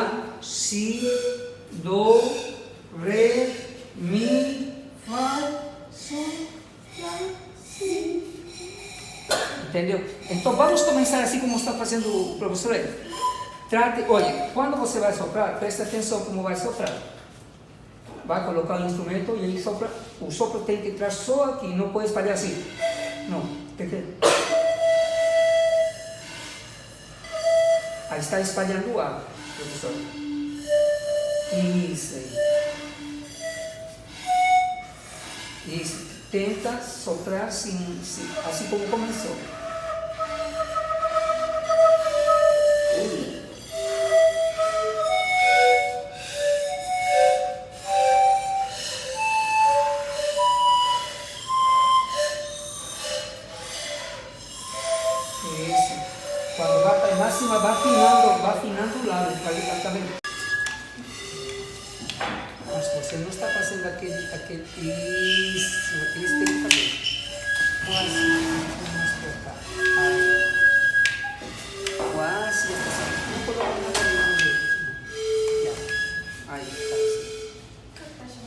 lá, si, do, re, mi, fá, sol, lá, si. Entendeu? Então vamos começar assim como está fazendo o professor aí. Trate, olha, quando você vai soprar, preste atenção como vai soprar. Vai colocar o instrumento e ele sopra. O sopro tem que entrar só aqui, não pode espalhar assim. Não, tem que... Aí está espalhando o ar, professor. Isso aí. Isso. Tenta soprar assim como começou. Isso. Quando vai para a máxima, vai afinando o lado. Tá vendo? Mas você não está fazendo aquele isso, aquele tem que fazer. Quase, vamos cortar. Quase, não coloca nada ali no meio. Aí, tá assim.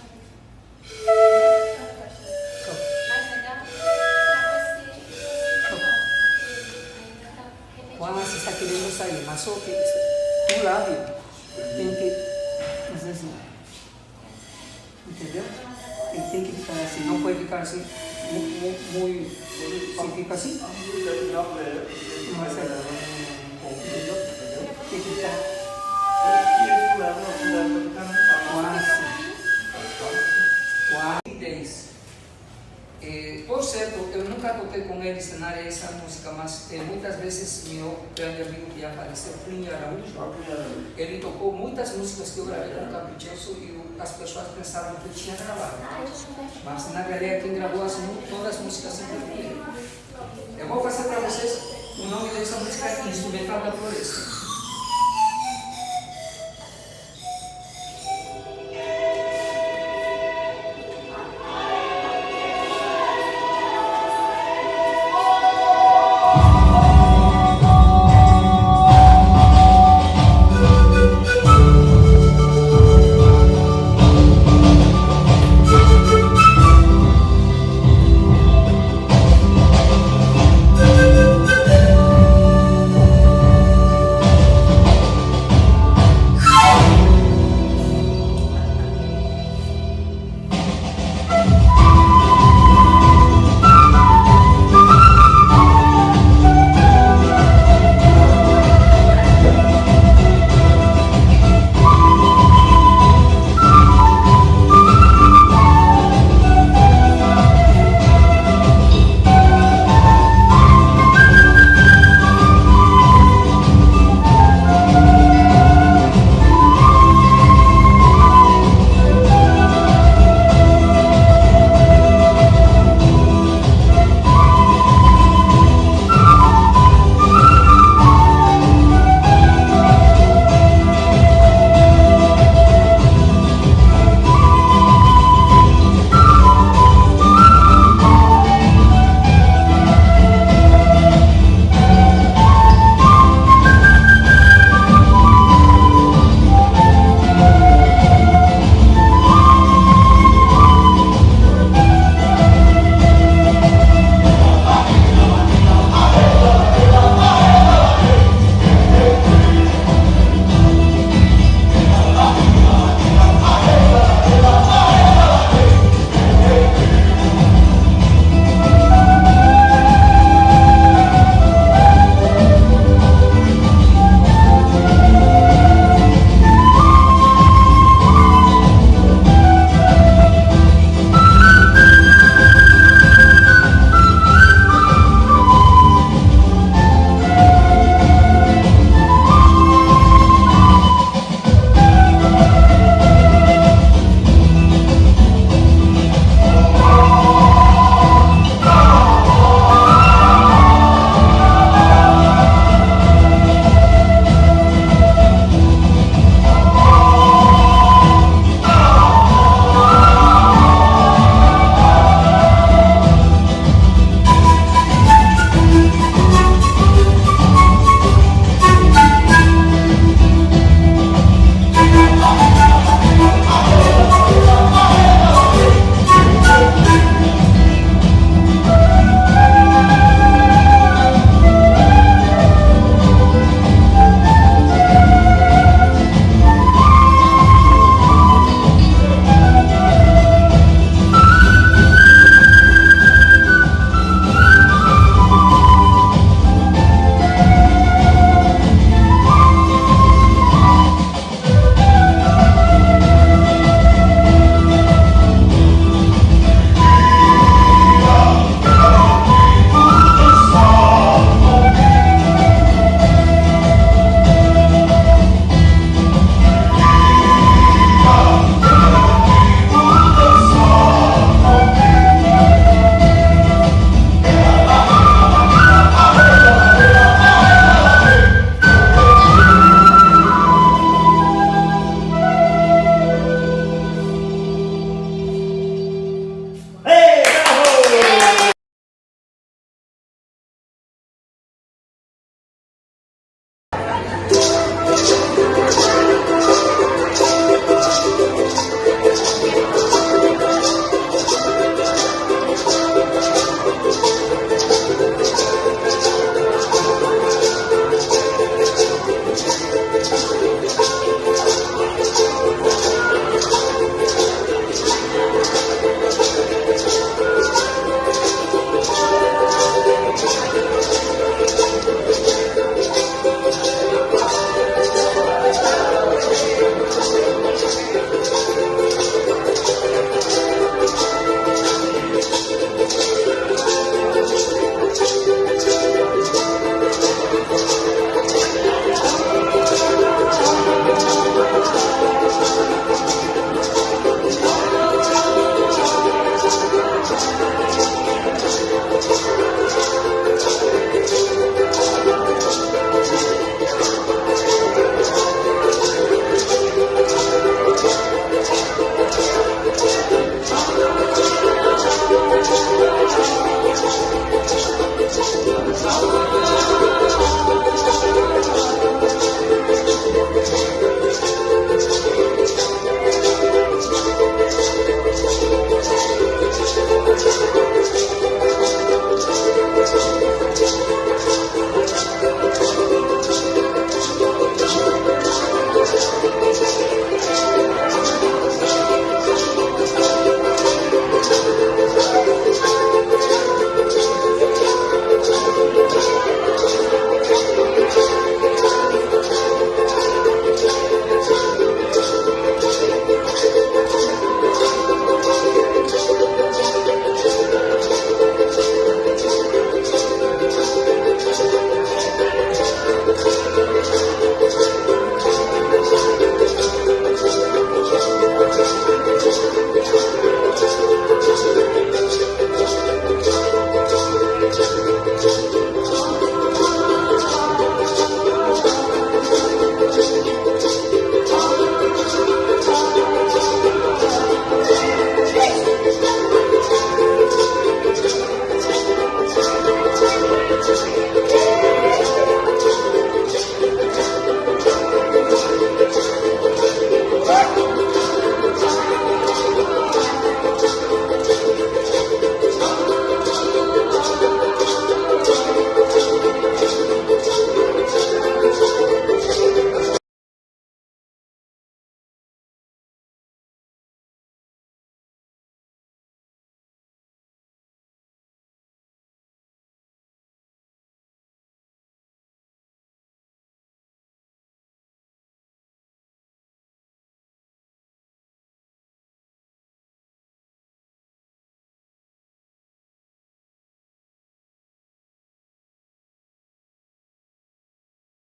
Quase está querendo sair, mas só que o lábio tem que fazer assim. Entendeu? Ele tem que ficar assim, não pode ficar assim, muito. Se fica assim, não vai sair. Entendeu? Tem que ficar quase 10. Por certo, eu nunca toquei com ele ensinar essa música, mas muitas vezes meu grande amigo que já faleceu, Plínio Araújo, ele tocou muitas músicas que eu gravei com o Caprichoso e as pessoas pensavam que ele tinha gravado. Mas na verdade quem gravou todas as músicas sempre foi ele. Eu vou fazer para vocês o nome dessa música aqui, Instrumental da Floresta.